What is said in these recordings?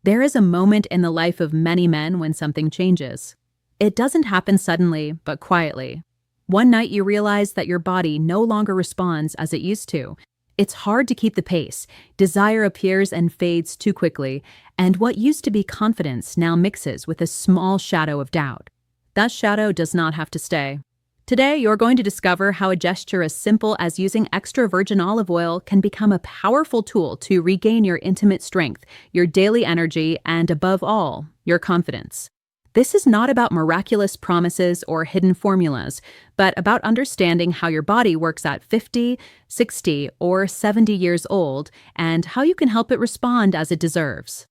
There is a moment in the life of many men when something changes. It doesn't happen suddenly, but quietly. One night you realize that your body no longer responds as it used to. It's hard to keep the pace. Desire appears and fades too quickly, and what used to be confidence now mixes with a small shadow of doubt. That shadow does not have to stay. Today, you're going to discover how a gesture as simple as using extra virgin olive oil can become a powerful tool to regain your intimate strength, your daily energy, and above all, your confidence. This is not about miraculous promises or hidden formulas, but about understanding how your body works at 50, 60, or 70 years old, and how you can help it respond as it deserves.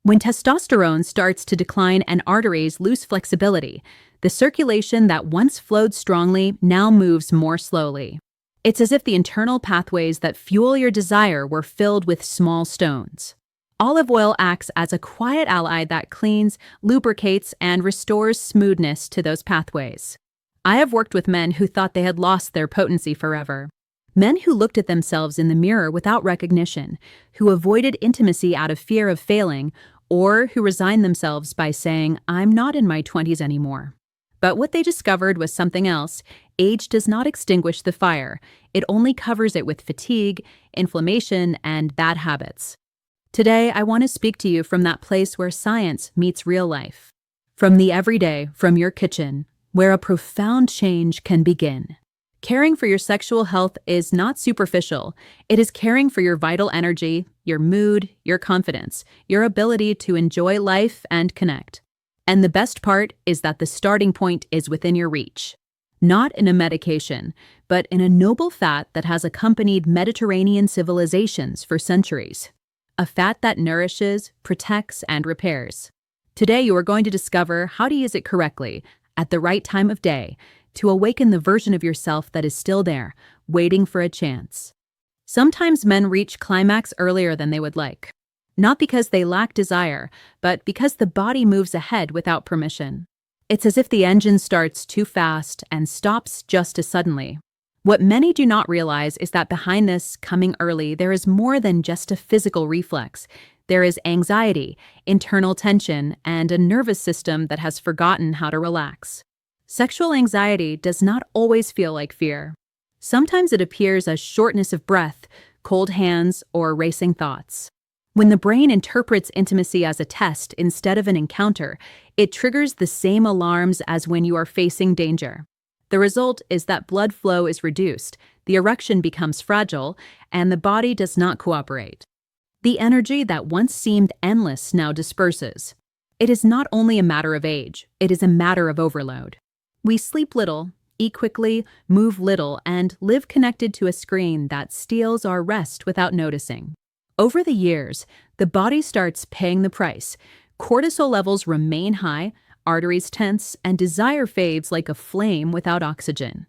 When testosterone starts to decline and arteries lose flexibility, the circulation that once flowed strongly now moves more slowly. It's as if the internal pathways that fuel your desire were filled with small stones. Olive oil acts as a quiet ally that cleans, lubricates, and restores smoothness to those pathways. I have worked with men who thought they had lost their potency forever. Men who looked at themselves in the mirror without recognition, who avoided intimacy out of fear of failing, or who resigned themselves by saying, "I'm not in my 20s anymore." But what they discovered was something else. Age does not extinguish the fire. It only covers it with fatigue, inflammation, and bad habits. Today, I want to speak to you from that place where science meets real life. From the everyday, from your kitchen, where a profound change can begin. Caring for your sexual health is not superficial. It is caring for your vital energy, your mood, your confidence, your ability to enjoy life and connect. And the best part is that the starting point is within your reach. Not in a medication, but in a noble fat that has accompanied Mediterranean civilizations for centuries. A fat that nourishes, protects, and repairs. Today you are going to discover how to use it correctly, at the right time of day, to awaken the version of yourself that is still there, waiting for a chance. Sometimes men reach climax earlier than they would like. Not because they lack desire, but because the body moves ahead without permission. It's as if the engine starts too fast and stops just as suddenly. What many do not realize is that behind this coming early, there is more than just a physical reflex. There is anxiety, internal tension, and a nervous system that has forgotten how to relax. Sexual anxiety does not always feel like fear. Sometimes it appears as shortness of breath, cold hands, or racing thoughts. When the brain interprets intimacy as a test instead of an encounter, it triggers the same alarms as when you are facing danger. The result is that blood flow is reduced, the erection becomes fragile, and the body does not cooperate. The energy that once seemed endless now disperses. It is not only a matter of age, it is a matter of overload. We sleep little, eat quickly, move little, and live connected to a screen that steals our rest without noticing. Over the years, the body starts paying the price. Cortisol levels remain high, arteries tense, and desire fades like a flame without oxygen.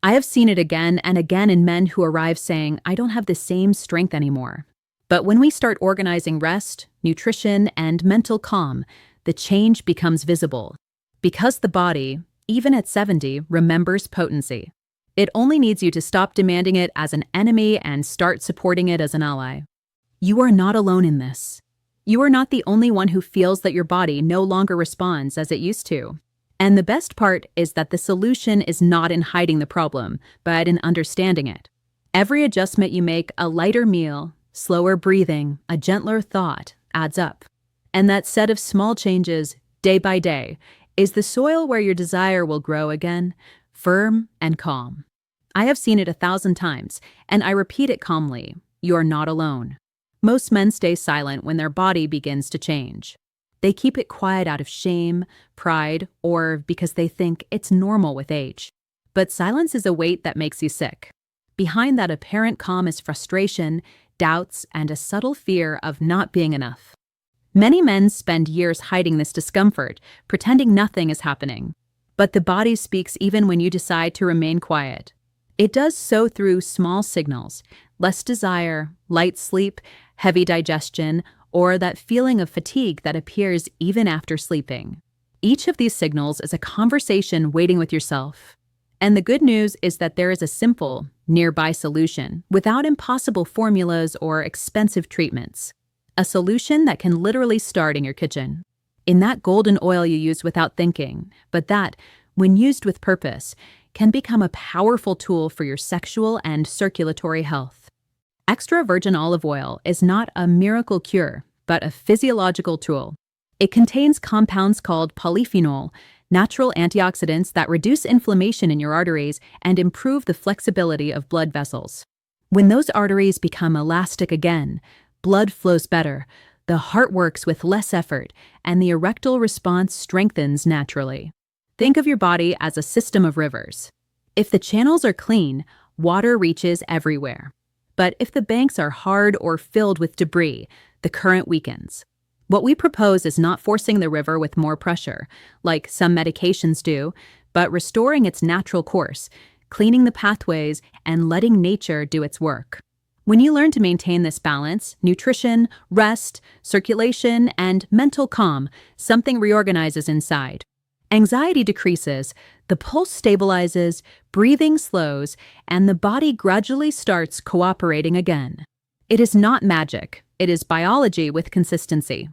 I have seen it again and again in men who arrive saying, "I don't have the same strength anymore." But when we start organizing rest, nutrition, and mental calm, the change becomes visible. Because the body, even at 70, remembers potency. It only needs you to stop demanding it as an enemy and start supporting it as an ally. You are not alone in this. You are not the only one who feels that your body no longer responds as it used to. And the best part is that the solution is not in hiding the problem, but in understanding it. Every adjustment you make, a lighter meal, slower breathing, a gentler thought, adds up. And that set of small changes, day by day, is the soil where your desire will grow again, firm and calm. I have seen it 1,000 times, and I repeat it calmly. You're not alone. Most men stay silent when their body begins to change. They keep it quiet out of shame, pride, or because they think it's normal with age. But silence is a weight that makes you sick. Behind that apparent calm is frustration, doubts, and a subtle fear of not being enough. Many men spend years hiding this discomfort, pretending nothing is happening. But the body speaks even when you decide to remain quiet. It does so through small signals: less desire, light sleep, heavy digestion, or that feeling of fatigue that appears even after sleeping. Each of these signals is a conversation waiting with yourself. And the good news is that there is a simple, nearby solution, without impossible formulas or expensive treatments. a solution that can literally start in your kitchen. In that golden oil you use without thinking, but that, when used with purpose, can become a powerful tool for your sexual and circulatory health. Extra virgin olive oil is not a miracle cure, but a physiological tool. It contains compounds called polyphenol, natural antioxidants that reduce inflammation in your arteries and improve the flexibility of blood vessels. When those arteries become elastic again, blood flows better, the heart works with less effort, and the erectile response strengthens naturally. Think of your body as a system of rivers. If the channels are clean, water reaches everywhere. But if the banks are hard or filled with debris, the current weakens. What we propose is not forcing the river with more pressure, like some medications do, but restoring its natural course, cleaning the pathways, and letting nature do its work. When you learn to maintain this balance, nutrition, rest, circulation, and mental calm, something reorganizes inside. Anxiety decreases, the pulse stabilizes, breathing slows, and the body gradually starts cooperating again. It is not magic, it is biology with consistency.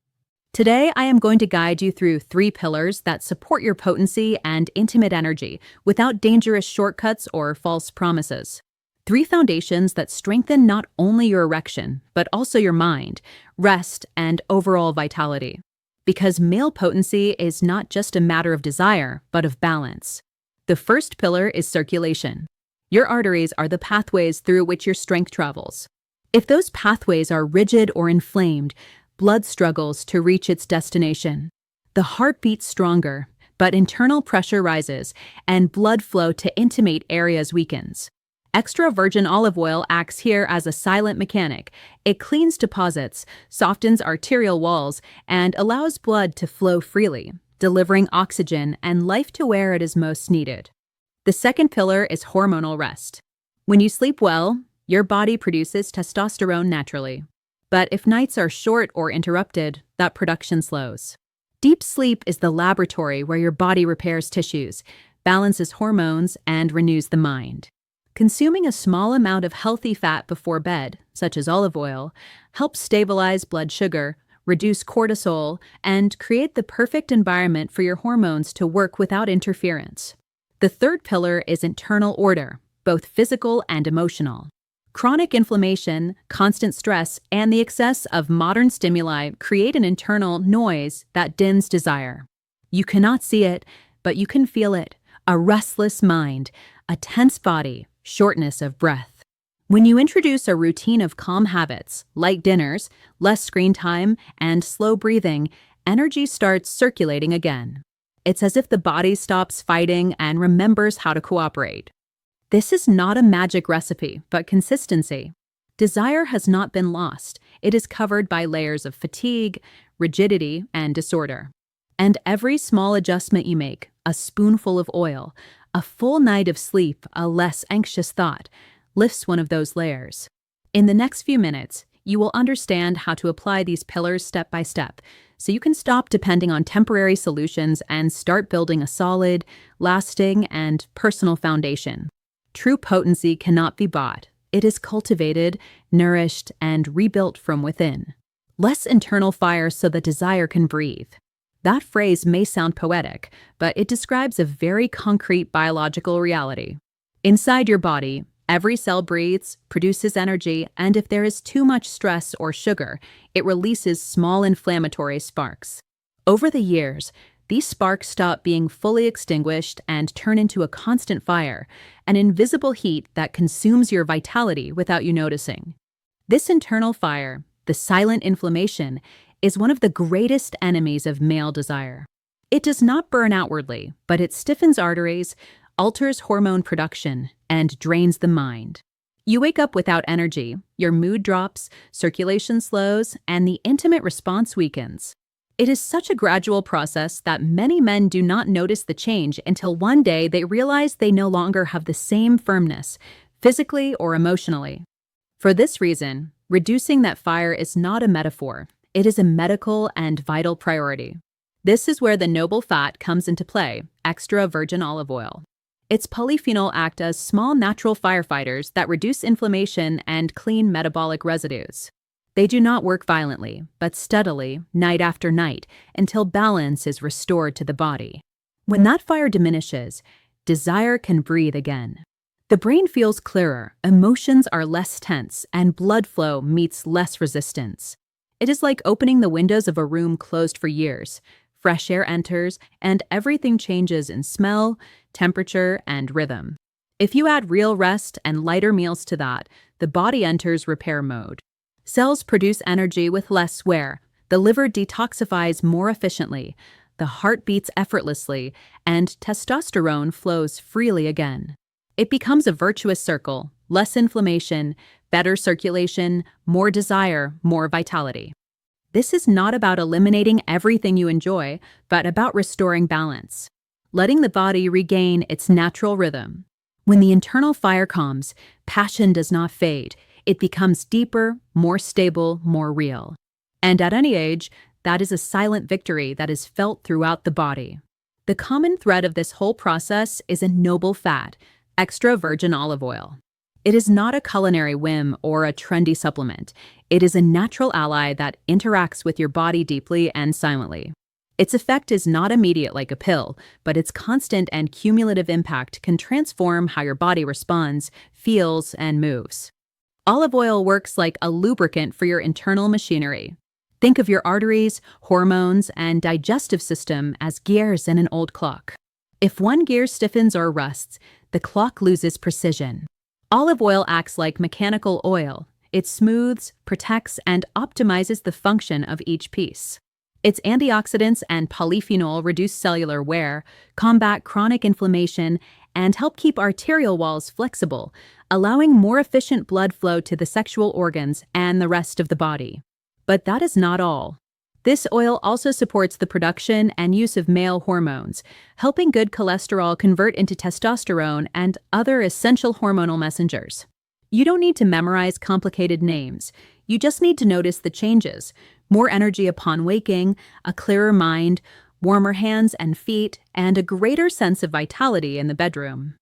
Today, I am going to guide you through 3 pillars that support your potency and intimate energy without dangerous shortcuts or false promises. 3 foundations that strengthen not only your erection, but also your mind, rest, and overall vitality. Because male potency is not just a matter of desire, but of balance. The first pillar is circulation. Your arteries are the pathways through which your strength travels. If those pathways are rigid or inflamed, blood struggles to reach its destination. The heart beats stronger, but internal pressure rises, and blood flow to intimate areas weakens. Extra virgin olive oil acts here as a silent mechanic. It cleans deposits, softens arterial walls, and allows blood to flow freely, delivering oxygen and life to where it is most needed. The second pillar is hormonal rest. When you sleep well, your body produces testosterone naturally. But if nights are short or interrupted, that production slows. Deep sleep is the laboratory where your body repairs tissues, balances hormones, and renews the mind. Consuming a small amount of healthy fat before bed, such as olive oil, helps stabilize blood sugar, reduce cortisol, and create the perfect environment for your hormones to work without interference. The third pillar is internal order, both physical and emotional. Chronic inflammation, constant stress, and the excess of modern stimuli create an internal noise that dims desire. You cannot see it, but you can feel it. A restless mind, a tense body, shortness of breath. When you introduce a routine of calm habits, light dinners, less screen time, and slow breathing, energy starts circulating again. It's as if the body stops fighting and remembers how to cooperate. This is not a magic recipe, but consistency. Desire has not been lost. It is covered by layers of fatigue, rigidity, and disorder. And every small adjustment you make, a spoonful of oil, a full night of sleep, a less anxious thought, lifts one of those layers. In the next few minutes, you will understand how to apply these pillars step by step, so you can stop depending on temporary solutions and start building a solid, lasting, and personal foundation. True potency cannot be bought. It is cultivated, nourished, and rebuilt from within. Less internal fire so that desire can breathe. That phrase may sound poetic, but it describes a very concrete biological reality. Inside your body, every cell breathes, produces energy, and if there is too much stress or sugar, it releases small inflammatory sparks. Over the years, these sparks stop being fully extinguished and turn into a constant fire, an invisible heat that consumes your vitality without you noticing. This internal fire, the silent inflammation, is one of the greatest enemies of male desire. It does not burn outwardly, but it stiffens arteries, alters hormone production, and drains the mind. You wake up without energy, your mood drops, circulation slows, and the intimate response weakens. It is such a gradual process that many men do not notice the change until one day they realize they no longer have the same firmness, physically or emotionally. For this reason, reducing that fire is not a metaphor. It is a medical and vital priority. This is where the noble fat comes into play, extra virgin olive oil. Its polyphenol act as small natural firefighters that reduce inflammation and clean metabolic residues. They do not work violently, but steadily, night after night, until balance is restored to the body. When that fire diminishes, desire can breathe again. The brain feels clearer, emotions are less tense, and blood flow meets less resistance. It is like opening the windows of a room closed for years. Fresh air enters, and everything changes in smell, temperature, and rhythm. If you add real rest and lighter meals to that, the body enters repair mode. Cells produce energy with less wear, the liver detoxifies more efficiently, the heart beats effortlessly, and testosterone flows freely again. It becomes a virtuous circle: less inflammation, better circulation, more desire, more vitality. This is not about eliminating everything you enjoy, but about restoring balance, letting the body regain its natural rhythm. When the internal fire calms, passion does not fade. It becomes deeper, more stable, more real. And at any age, that is a silent victory that is felt throughout the body. The common thread of this whole process is a noble fat: extra virgin olive oil. It is not a culinary whim or a trendy supplement. It is a natural ally that interacts with your body deeply and silently. Its effect is not immediate like a pill, but its constant and cumulative impact can transform how your body responds, feels, and moves. Olive oil works like a lubricant for your internal machinery. Think of your arteries, hormones, and digestive system as gears in an old clock. If one gear stiffens or rusts, the clock loses precision. Olive oil acts like mechanical oil. It smooths, protects, and optimizes the function of each piece. Its antioxidants and polyphenol reduce cellular wear, combat chronic inflammation, and help keep arterial walls flexible, allowing more efficient blood flow to the sexual organs and the rest of the body. But that is not all. This oil also supports the production and use of male hormones, helping good cholesterol convert into testosterone and other essential hormonal messengers. You don't need to memorize complicated names. You just need to notice the changes: more energy upon waking, a clearer mind, warmer hands and feet, and a greater sense of vitality in the bedroom.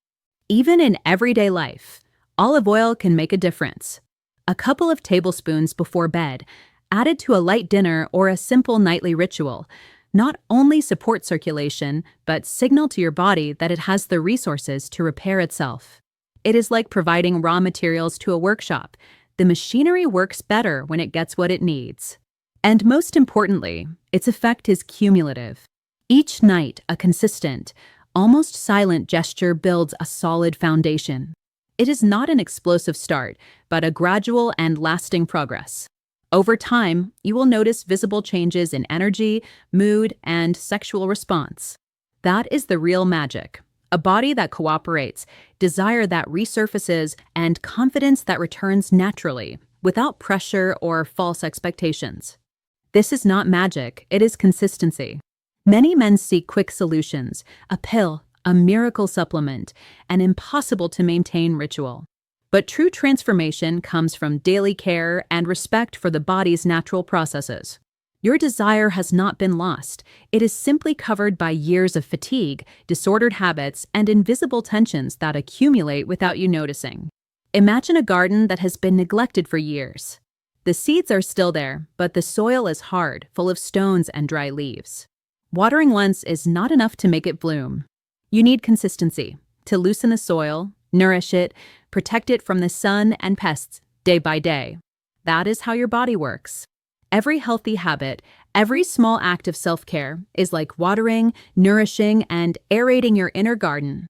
Even in everyday life, olive oil can make a difference. A couple of tablespoons before bed, added to a light dinner or a simple nightly ritual, not only support circulation, but signal to your body that it has the resources to repair itself. It is like providing raw materials to a workshop. The machinery works better when it gets what it needs. And most importantly, its effect is cumulative. Each night, a consistent, almost silent gesture builds a solid foundation. It is not an explosive start, but a gradual and lasting progress. Over time, you will notice visible changes in energy, mood, and sexual response. That is the real magic: a body that cooperates, desire that resurfaces, and confidence that returns naturally, without pressure or false expectations. This is not magic, it is consistency. Many men seek quick solutions: a pill, a miracle supplement, an impossible-to-maintain ritual. But true transformation comes from daily care and respect for the body's natural processes. Your desire has not been lost. It is simply covered by years of fatigue, disordered habits, and invisible tensions that accumulate without you noticing. Imagine a garden that has been neglected for years. The seeds are still there, but the soil is hard, full of stones and dry leaves. Watering once is not enough to make it bloom. You need consistency to loosen the soil, nourish it, protect it from the sun and pests day by day. That is how your body works. Every healthy habit, every small act of self-care is like watering, nourishing, and aerating your inner garden.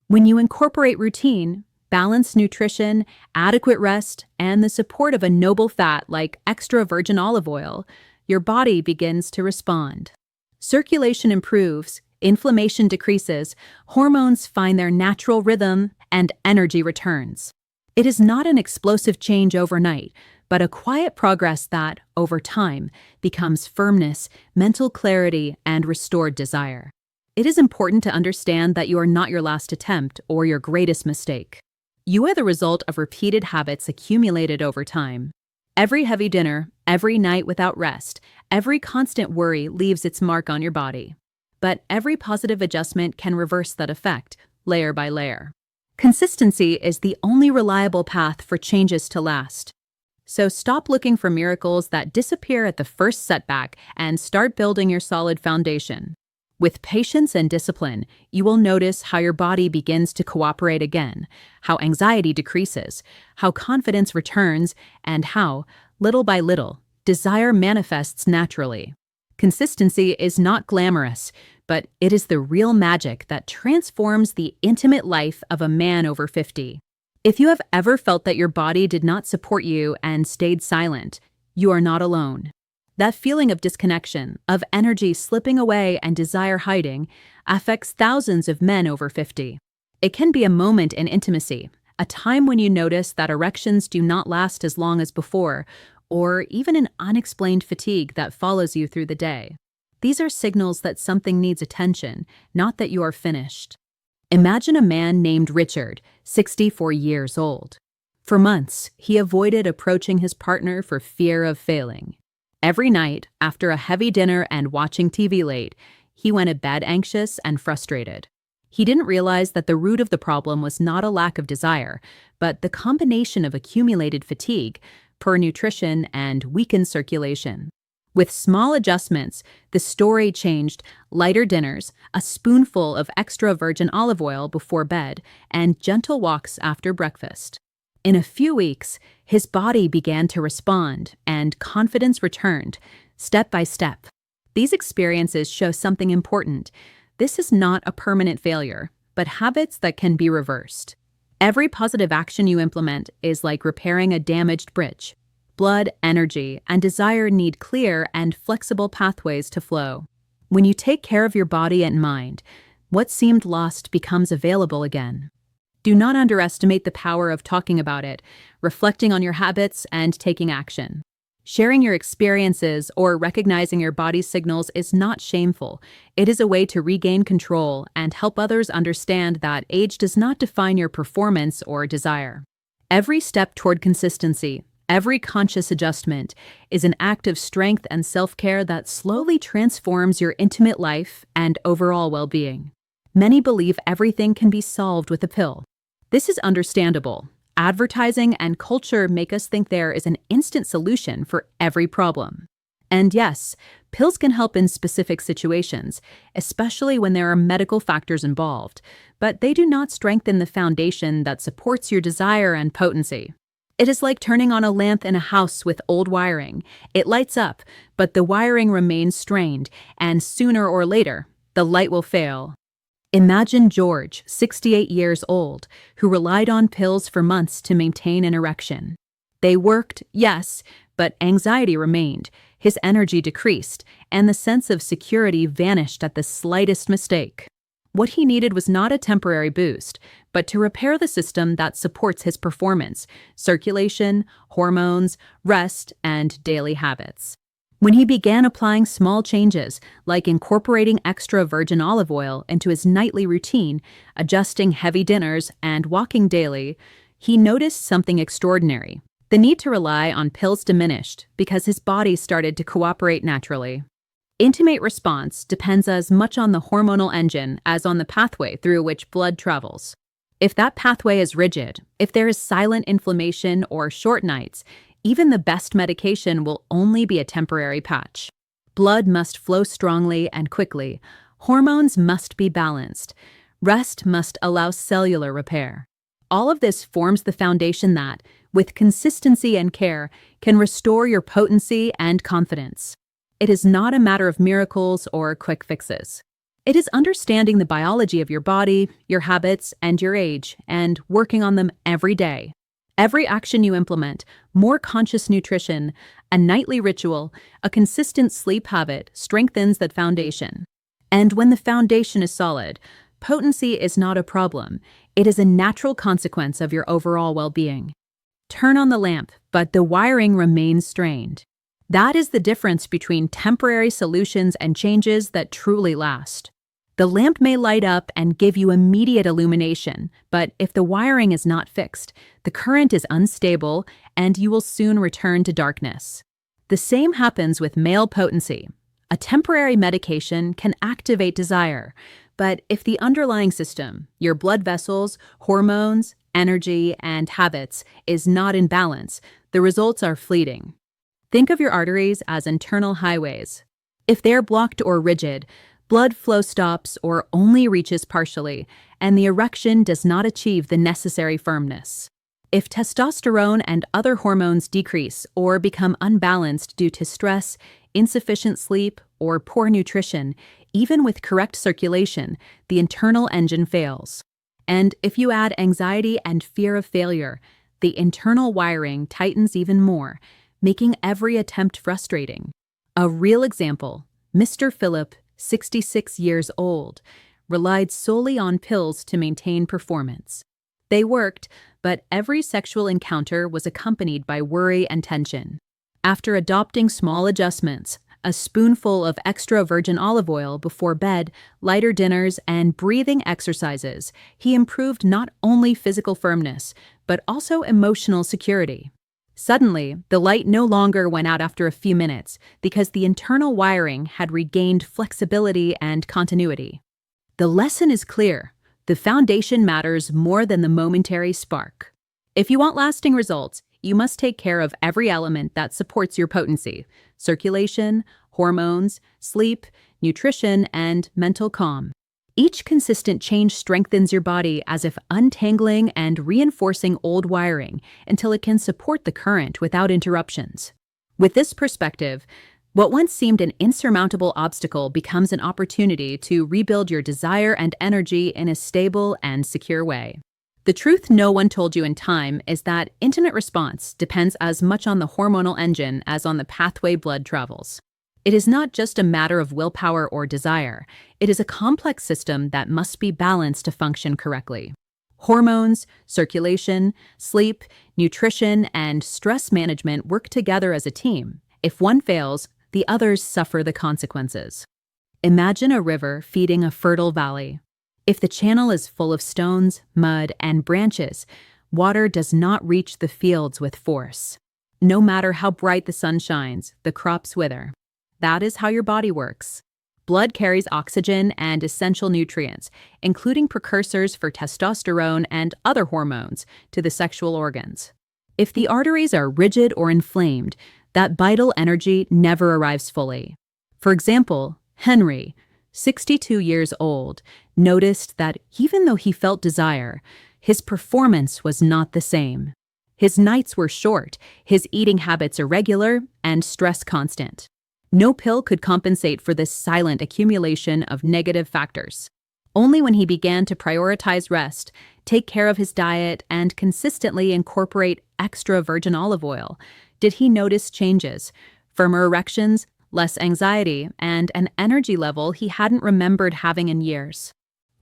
When you incorporate routine, balanced nutrition, adequate rest, and the support of a noble fat like extra virgin olive oil, your body begins to respond. Circulation improves, inflammation decreases, hormones find their natural rhythm, and energy returns. It is not an explosive change overnight, but a quiet progress that, over time, becomes firmness, mental clarity, and restored desire. It is important to understand that you are not your last attempt or your greatest mistake. You are the result of repeated habits accumulated over time. Every heavy dinner, every night without rest, every constant worry leaves its mark on your body. But every positive adjustment can reverse that effect, layer by layer. Consistency is the only reliable path for changes to last. So stop looking for miracles that disappear at the first setback and start building your solid foundation. With patience and discipline, you will notice how your body begins to cooperate again, how anxiety decreases, how confidence returns, and how, little by little, desire manifests naturally. Consistency is not glamorous, but it is the real magic that transforms the intimate life of a man over 50. If you have ever felt that your body did not support you and stayed silent, you are not alone. That feeling of disconnection, of energy slipping away and desire hiding, affects thousands of men over 50. It can be a moment in intimacy, a time when you notice that erections do not last as long as before, or even an unexplained fatigue that follows you through the day. These are signals that something needs attention, not that you are finished. Imagine a man named Richard, 64 years old. For months, he avoided approaching his partner for fear of failing. Every night, after a heavy dinner and watching TV late, he went to bed anxious and frustrated. He didn't realize that the root of the problem was not a lack of desire, but the combination of accumulated fatigue, poor nutrition, and weakened circulation. With small adjustments, the story changed: lighter dinners, a spoonful of extra virgin olive oil before bed, and gentle walks after breakfast. In a few weeks, his body began to respond, and confidence returned, step by step. These experiences show something important. This is not a permanent failure, but habits that can be reversed. Every positive action you implement is like repairing a damaged bridge. Blood, energy, and desire need clear and flexible pathways to flow. When you take care of your body and mind, what seemed lost becomes available again. Do not underestimate the power of talking about it, reflecting on your habits, and taking action. Sharing your experiences or recognizing your body's signals is not shameful. It is a way to regain control and help others understand that age does not define your performance or desire. Every step toward consistency, every conscious adjustment, is an act of strength and self-care that slowly transforms your intimate life and overall well-being. Many believe everything can be solved with a pill. This is understandable. Advertising and culture make us think there is an instant solution for every problem. And yes, pills can help in specific situations, especially when there are medical factors involved, but they do not strengthen the foundation that supports your desire and potency. It is like turning on a lamp in a house with old wiring. It lights up, but the wiring remains strained, and sooner or later, the light will fail. Imagine George, 68 years old, who relied on pills for months to maintain an erection. They worked, yes, but anxiety remained, his energy decreased, and the sense of security vanished at the slightest mistake. What he needed was not a temporary boost, but to repair the system that supports his performance: circulation, hormones, rest, and daily habits. When he began applying small changes, like incorporating extra virgin olive oil into his nightly routine, adjusting heavy dinners, and walking daily, he noticed something extraordinary. The need to rely on pills diminished because his body started to cooperate naturally. Intimate response depends as much on the hormonal engine as on the pathway through which blood travels. If that pathway is rigid, if there is silent inflammation or short nights, even the best medication will only be a temporary patch. Blood must flow strongly and quickly. Hormones must be balanced. Rest must allow cellular repair. All of this forms the foundation that, with consistency and care, can restore your potency and confidence. It is not a matter of miracles or quick fixes. It is understanding the biology of your body, your habits, and your age, and working on them every day. Every action you implement, more conscious nutrition, a nightly ritual, a consistent sleep habit, strengthens that foundation. And when the foundation is solid, potency is not a problem. It is a natural consequence of your overall well-being. Turn on the lamp, but the wiring remains strained. That is the difference between temporary solutions and changes that truly last. The lamp may light up and give you immediate illumination, but if the wiring is not fixed, the current is unstable and you will soon return to darkness. The same happens with male potency. A temporary medication can activate desire, but if the underlying system, your blood vessels, hormones, energy, and habits is not in balance, the results are fleeting. Think of your arteries as internal highways. If they're blocked or rigid, blood flow stops or only reaches partially, and the erection does not achieve the necessary firmness. If testosterone and other hormones decrease or become unbalanced due to stress, insufficient sleep, or poor nutrition, even with correct circulation, the internal engine fails. And if you add anxiety and fear of failure, the internal wiring tightens even more, making every attempt frustrating. A real example, Mr. Philip, 66 years old, relied solely on pills to maintain performance. They worked, but every sexual encounter was accompanied by worry and tension. After adopting small adjustments, a spoonful of extra virgin olive oil before bed, lighter dinners, and breathing exercises, he improved not only physical firmness, but also emotional security. Suddenly, the light no longer went out after a few minutes because the internal wiring had regained flexibility and continuity. The lesson is clear. The foundation matters more than the momentary spark. If you want lasting results, you must take care of every element that supports your potency: circulation, hormones, sleep, nutrition, and mental calm. Each consistent change strengthens your body as if untangling and reinforcing old wiring until it can support the current without interruptions. With this perspective, what once seemed an insurmountable obstacle becomes an opportunity to rebuild your desire and energy in a stable and secure way. The truth no one told you in time is that intimate response depends as much on the hormonal engine as on the pathway blood travels. It is not just a matter of willpower or desire. It is a complex system that must be balanced to function correctly. Hormones, circulation, sleep, nutrition, and stress management work together as a team. If one fails, the others suffer the consequences. Imagine a river feeding a fertile valley. If the channel is full of stones, mud, and branches, water does not reach the fields with force. No matter how bright the sun shines, the crops wither. That is how your body works. Blood carries oxygen and essential nutrients, including precursors for testosterone and other hormones, to the sexual organs. If the arteries are rigid or inflamed, that vital energy never arrives fully. For example, Henry, 62 years old, noticed that even though he felt desire, his performance was not the same. His nights were short, his eating habits irregular, and stress constant. No pill could compensate for this silent accumulation of negative factors. Only when he began to prioritize rest, take care of his diet, and consistently incorporate extra virgin olive oil did he notice changes: firmer erections, less anxiety, and an energy level he hadn't remembered having in years.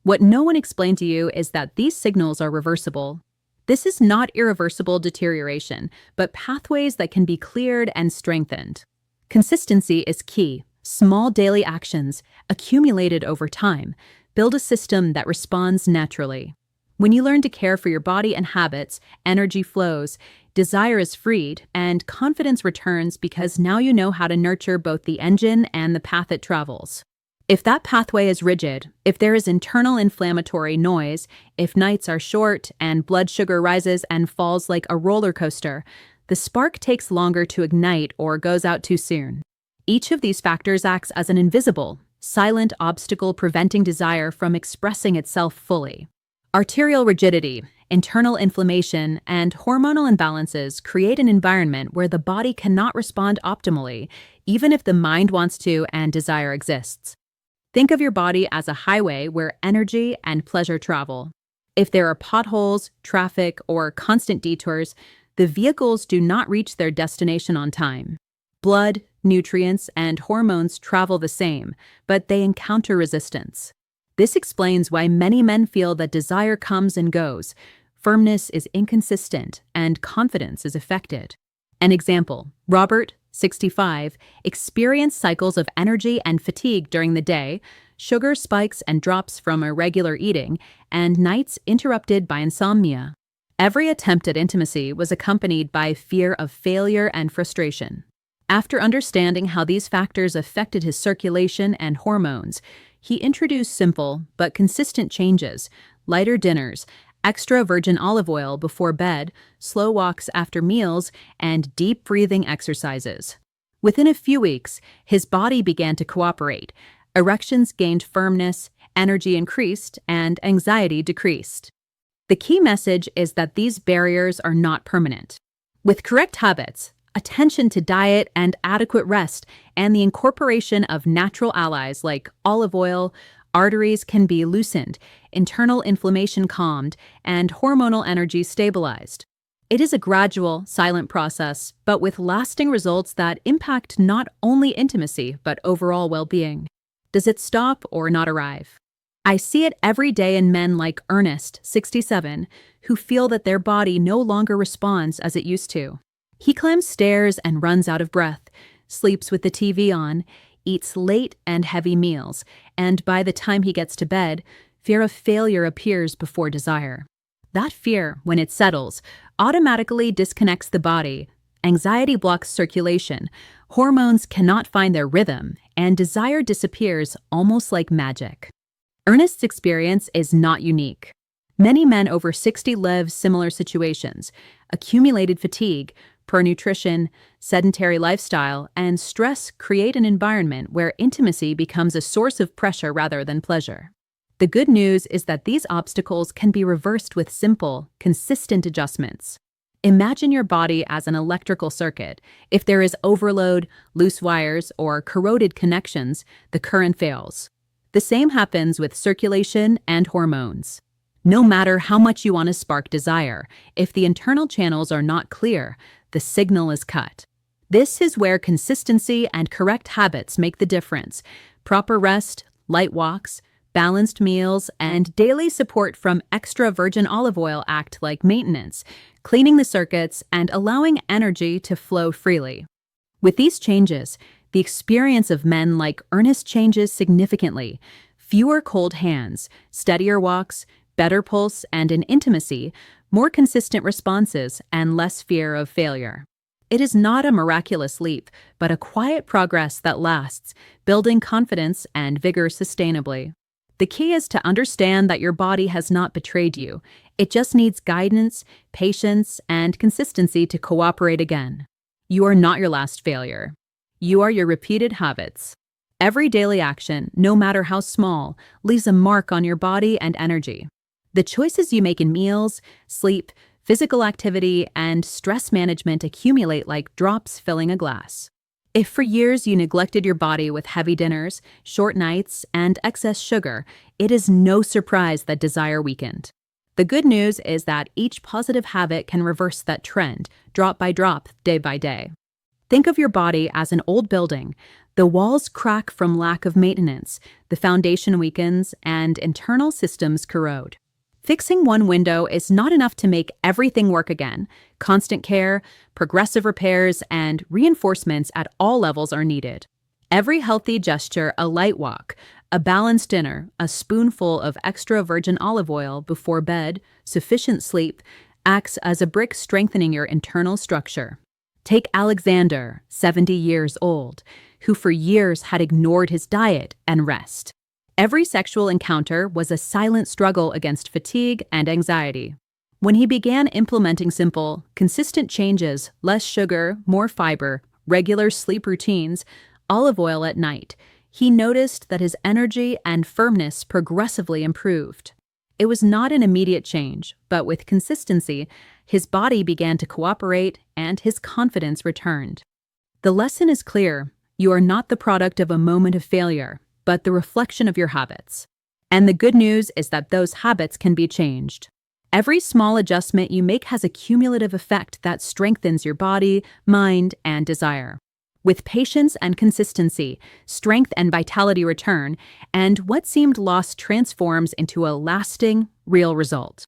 What no one explained to you is that these signals are reversible. This is not irreversible deterioration, but pathways that can be cleared and strengthened. Consistency is key. Small daily actions, accumulated over time, build a system that responds naturally. When you learn to care for your body and habits, energy flows, desire is freed, and confidence returns because now you know how to nurture both the engine and the path it travels. If that pathway is rigid, if there is internal inflammatory noise, if nights are short and blood sugar rises and falls like a roller coaster, the spark takes longer to ignite or goes out too soon. Each of these factors acts as an invisible, silent obstacle preventing desire from expressing itself fully. Arterial rigidity, internal inflammation, and hormonal imbalances create an environment where the body cannot respond optimally, even if the mind wants to and desire exists. Think of your body as a highway where energy and pleasure travel. If there are potholes, traffic, or constant detours, the vehicles do not reach their destination on time. Blood, nutrients, and hormones travel the same, but they encounter resistance. This explains why many men feel that desire comes and goes, firmness is inconsistent, and confidence is affected. An example, Robert, 65, experienced cycles of energy and fatigue during the day, sugar spikes and drops from irregular eating, and nights interrupted by insomnia. Every attempt at intimacy was accompanied by fear of failure and frustration. After understanding how these factors affected his circulation and hormones, he introduced simple but consistent changes: lighter dinners, extra virgin olive oil before bed, slow walks after meals, and deep breathing exercises. Within a few weeks, his body began to cooperate. Erections gained firmness, energy increased, and anxiety decreased. The key message is that these barriers are not permanent. With correct habits, attention to diet and adequate rest, and the incorporation of natural allies like olive oil, arteries can be loosened, internal inflammation calmed, and hormonal energy stabilized. It is a gradual, silent process, but with lasting results that impact not only intimacy, but overall well-being. Does it stop or not arrive? I see it every day in men like Ernest, 67, who feel that their body no longer responds as it used to. He climbs stairs and runs out of breath, sleeps with the TV on, eats late and heavy meals, and by the time he gets to bed, fear of failure appears before desire. That fear, when it settles, automatically disconnects the body. Anxiety blocks circulation, hormones cannot find their rhythm, and desire disappears almost like magic. Ernest's experience is not unique. Many men over 60 live similar situations. Accumulated fatigue, poor nutrition, sedentary lifestyle, and stress create an environment where intimacy becomes a source of pressure rather than pleasure. The good news is that these obstacles can be reversed with simple, consistent adjustments. Imagine your body as an electrical circuit. If there is overload, loose wires, or corroded connections, the current fails. The same happens with circulation and hormones. No matter how much you want to spark desire, if the internal channels are not clear, the signal is cut. This is where consistency and correct habits make the difference. Proper rest, light walks, balanced meals, and daily support from extra virgin olive oil act like maintenance, cleaning the circuits and allowing energy to flow freely. With these changes, the experience of men like Ernest changes significantly. Fewer cold hands, steadier walks, better pulse, and in intimacy, more consistent responses and less fear of failure. It is not a miraculous leap, but a quiet progress that lasts, building confidence and vigor sustainably. The key is to understand that your body has not betrayed you. It just needs guidance, patience, and consistency to cooperate again. You are not your last failure. You are your repeated habits. Every daily action, no matter how small, leaves a mark on your body and energy. The choices you make in meals, sleep, physical activity, and stress management accumulate like drops filling a glass. If for years you neglected your body with heavy dinners, short nights, and excess sugar, it is no surprise that desire weakened. The good news is that each positive habit can reverse that trend, drop by drop, day by day. Think of your body as an old building. The walls crack from lack of maintenance, the foundation weakens, and internal systems corrode. Fixing one window is not enough to make everything work again. Constant care, progressive repairs, and reinforcements at all levels are needed. Every healthy gesture, a light walk, a balanced dinner, a spoonful of extra virgin olive oil before bed, sufficient sleep, acts as a brick strengthening your internal structure. Take Alexander, 70 years old, who for years had ignored his diet and rest. Every sexual encounter was a silent struggle against fatigue and anxiety. When he began implementing simple, consistent changes, less sugar, more fiber, regular sleep routines, olive oil at night, he noticed that his energy and firmness progressively improved. It was not an immediate change, but with consistency, his body began to cooperate and his confidence returned. The lesson is clear. You are not the product of a moment of failure, but the reflection of your habits. And the good news is that those habits can be changed. Every small adjustment you make has a cumulative effect that strengthens your body, mind, and desire. With patience and consistency, strength and vitality return, and what seemed lost transforms into a lasting, real result.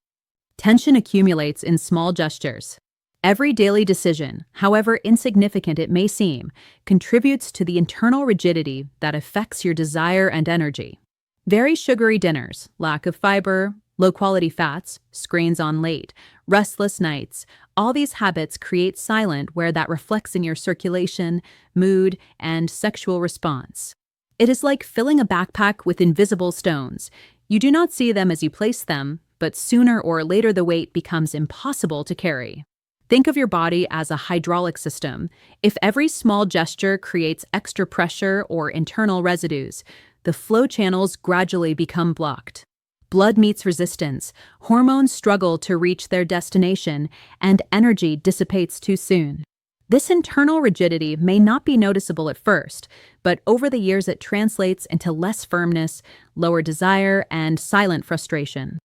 Tension accumulates in small gestures. Every daily decision, however insignificant it may seem, contributes to the internal rigidity that affects your desire and energy. Very sugary dinners, lack of fiber, low-quality fats, screens on late, restless nights, all these habits create silence where that reflects in your circulation, mood, and sexual response. It is like filling a backpack with invisible stones. You do not see them as you place them, but sooner or later the weight becomes impossible to carry. Think of your body as a hydraulic system. If every small gesture creates extra pressure or internal residues, the flow channels gradually become blocked. Blood meets resistance, hormones struggle to reach their destination, and energy dissipates too soon. This internal rigidity may not be noticeable at first, but over the years it translates into less firmness, lower desire, and silent frustration.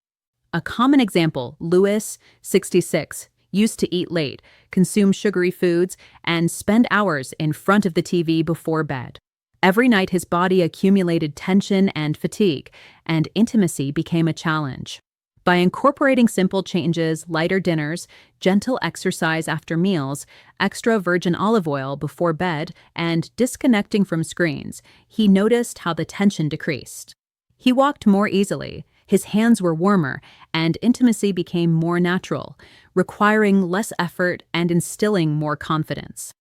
A common example, Lewis, 66, used to eat late, consume sugary foods, and spend hours in front of the TV before bed. Every night his body accumulated tension and fatigue, and intimacy became a challenge. By incorporating simple changes, lighter dinners, gentle exercise after meals, extra virgin olive oil before bed, and disconnecting from screens, he noticed how the tension decreased. He walked more easily, his hands were warmer, and intimacy became more natural, requiring less effort and instilling more confidence.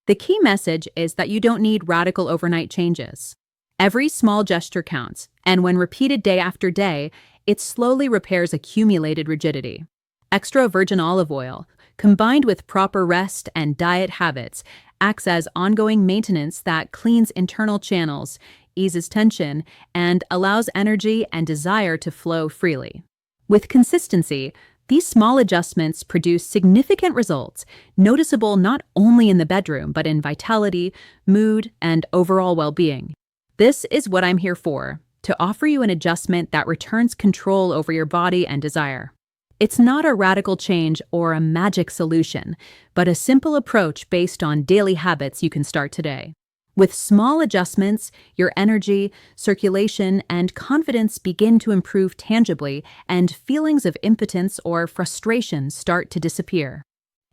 The key message is that you don't need radical overnight changes. Every small gesture counts, and when repeated day after day, it slowly repairs accumulated rigidity. Extra virgin olive oil, combined with proper rest and diet habits, acts as ongoing maintenance that cleans internal channels, eases tension, and allows energy and desire to flow freely. With consistency, these small adjustments produce significant results, noticeable not only in the bedroom but in vitality, mood, and overall well-being. This is what I'm here for, to offer you an adjustment that returns control over your body and desire. It's not a radical change or a magic solution, but a simple approach based on daily habits you can start today. With small adjustments, your energy, circulation, and confidence begin to improve tangibly, and feelings of impotence or frustration start to disappear.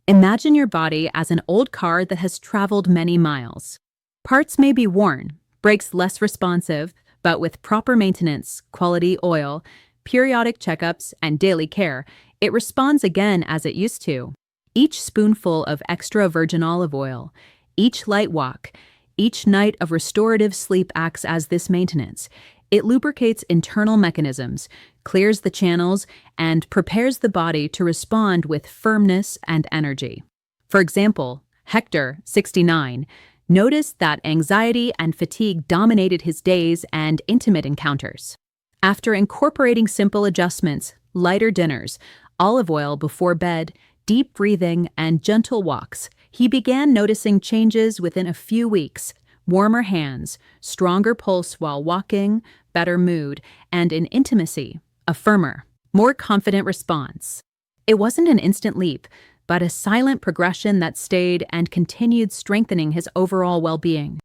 Imagine your body as an old car that has traveled many miles. Parts may be worn, brakes less responsive, but with proper maintenance, quality oil, periodic checkups, and daily care, it responds again as it used to. Each spoonful of extra virgin olive oil, each light walk, each night of restorative sleep acts as this maintenance. It lubricates internal mechanisms, clears the channels, and prepares the body to respond with firmness and energy. For example, Hector, 69, noticed that anxiety and fatigue dominated his days and intimate encounters. After incorporating simple adjustments, lighter dinners, olive oil before bed, deep breathing, and gentle walks, he began noticing changes within a few weeks: warmer hands, stronger pulse while walking, better mood, and in intimacy, a firmer, more confident response. It wasn't an instant leap, but a silent progression that stayed and continued strengthening his overall well-being.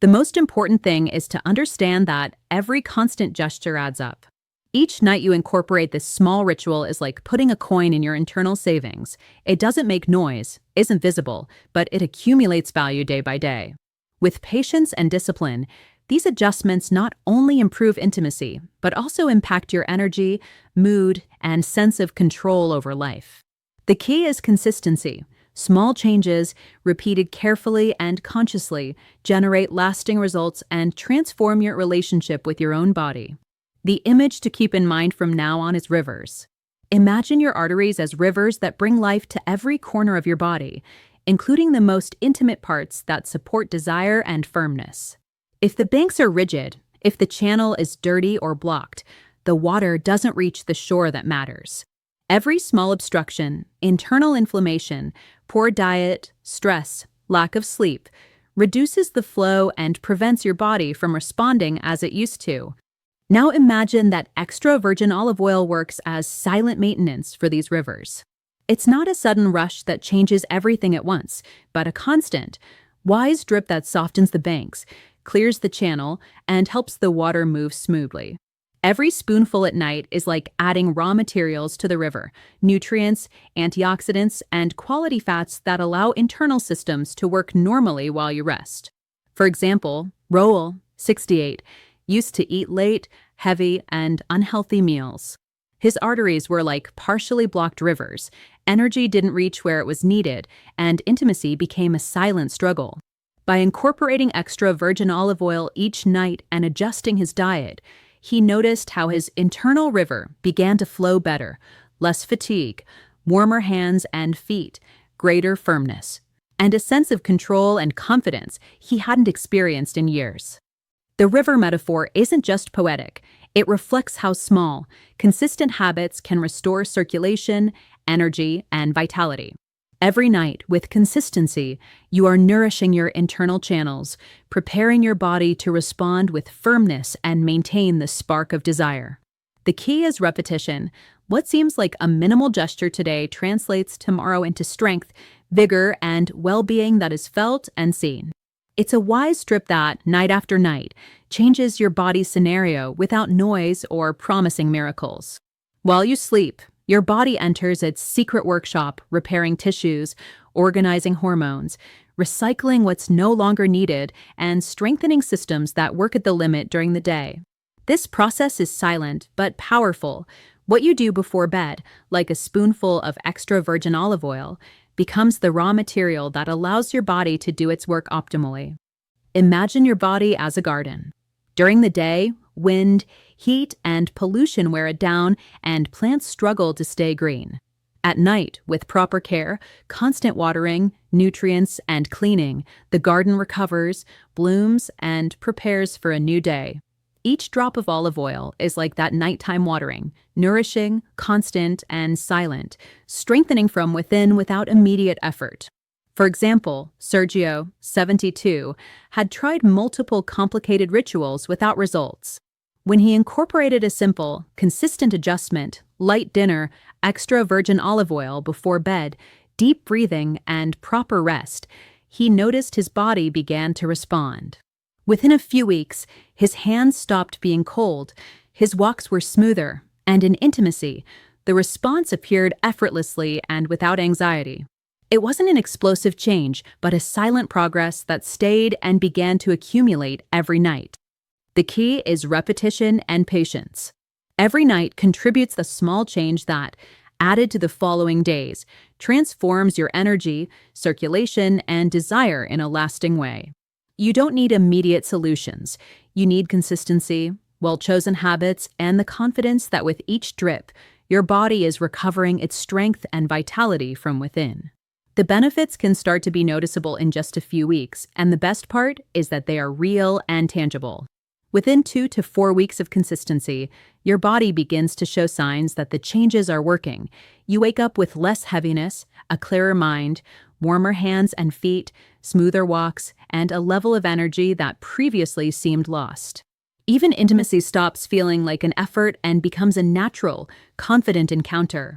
The most important thing is to understand that every constant gesture adds up. Each night you incorporate this small ritual is like putting a coin in your internal savings. It doesn't make noise, isn't visible, but it accumulates value day by day. With patience and discipline, these adjustments not only improve intimacy, but also impact your energy, mood, and sense of control over life. The key is consistency. Small changes, repeated carefully and consciously, generate lasting results and transform your relationship with your own body. The image to keep in mind from now on is rivers. Imagine your arteries as rivers that bring life to every corner of your body, including the most intimate parts that support desire and firmness. If the banks are rigid, if the channel is dirty or blocked, the water doesn't reach the shore that matters. Every small obstruction, internal inflammation, poor diet, stress, lack of sleep, reduces the flow and prevents your body from responding as it used to. Now imagine that extra virgin olive oil works as silent maintenance for these rivers. It's not a sudden rush that changes everything at once, but a constant, wise drip that softens the banks, clears the channel, and helps the water move smoothly. Every spoonful at night is like adding raw materials to the river: nutrients, antioxidants, and quality fats that allow internal systems to work normally while you rest. For example, Roel, 68, used to eat late, heavy, and unhealthy meals. His arteries were like partially blocked rivers, energy didn't reach where it was needed, and intimacy became a silent struggle. By incorporating extra virgin olive oil each night and adjusting his diet, he noticed how his internal river began to flow better, less fatigue, warmer hands and feet, greater firmness, and a sense of control and confidence he hadn't experienced in years. The river metaphor isn't just poetic, it reflects how small, consistent habits can restore circulation, energy, and vitality. Every night, with consistency, you are nourishing your internal channels, preparing your body to respond with firmness and maintain the spark of desire. The key is repetition. What seems like a minimal gesture today translates tomorrow into strength, vigor, and well-being that is felt and seen. It's a wise strip that, night after night, changes your body's scenario without noise or promising miracles. While you sleep, your body enters its secret workshop, repairing tissues, organizing hormones, recycling what's no longer needed, and strengthening systems that work at the limit during the day. This process is silent but powerful. What you do before bed, like a spoonful of extra virgin olive oil, becomes the raw material that allows your body to do its work optimally. Imagine your body as a garden. During the day, wind, heat, and pollution wear it down, and plants struggle to stay green. At night, with proper care, constant watering, nutrients, and cleaning, the garden recovers, blooms, and prepares for a new day. Each drop of olive oil is like that nighttime watering, nourishing, constant, and silent, strengthening from within without immediate effort. For example, Sergio, 72, had tried multiple complicated rituals without results. When he incorporated a simple, consistent adjustment, light dinner, extra virgin olive oil before bed, deep breathing, and proper rest, he noticed his body began to respond. Within a few weeks, his hands stopped being cold, his walks were smoother, and in intimacy, the response appeared effortlessly and without anxiety. It wasn't an explosive change, but a silent progress that stayed and began to accumulate every night. The key is repetition and patience. Every night contributes the small change that, added to the following days, transforms your energy, circulation, and desire in a lasting way. You don't need immediate solutions. You need consistency, well-chosen habits, and the confidence that with each drip, your body is recovering its strength and vitality from within. The benefits can start to be noticeable in just a few weeks, and the best part is that they are real and tangible. Within 2 to 4 weeks of consistency, your body begins to show signs that the changes are working. You wake up with less heaviness, a clearer mind, warmer hands and feet, smoother walks, and a level of energy that previously seemed lost. Even intimacy stops feeling like an effort and becomes a natural, confident encounter.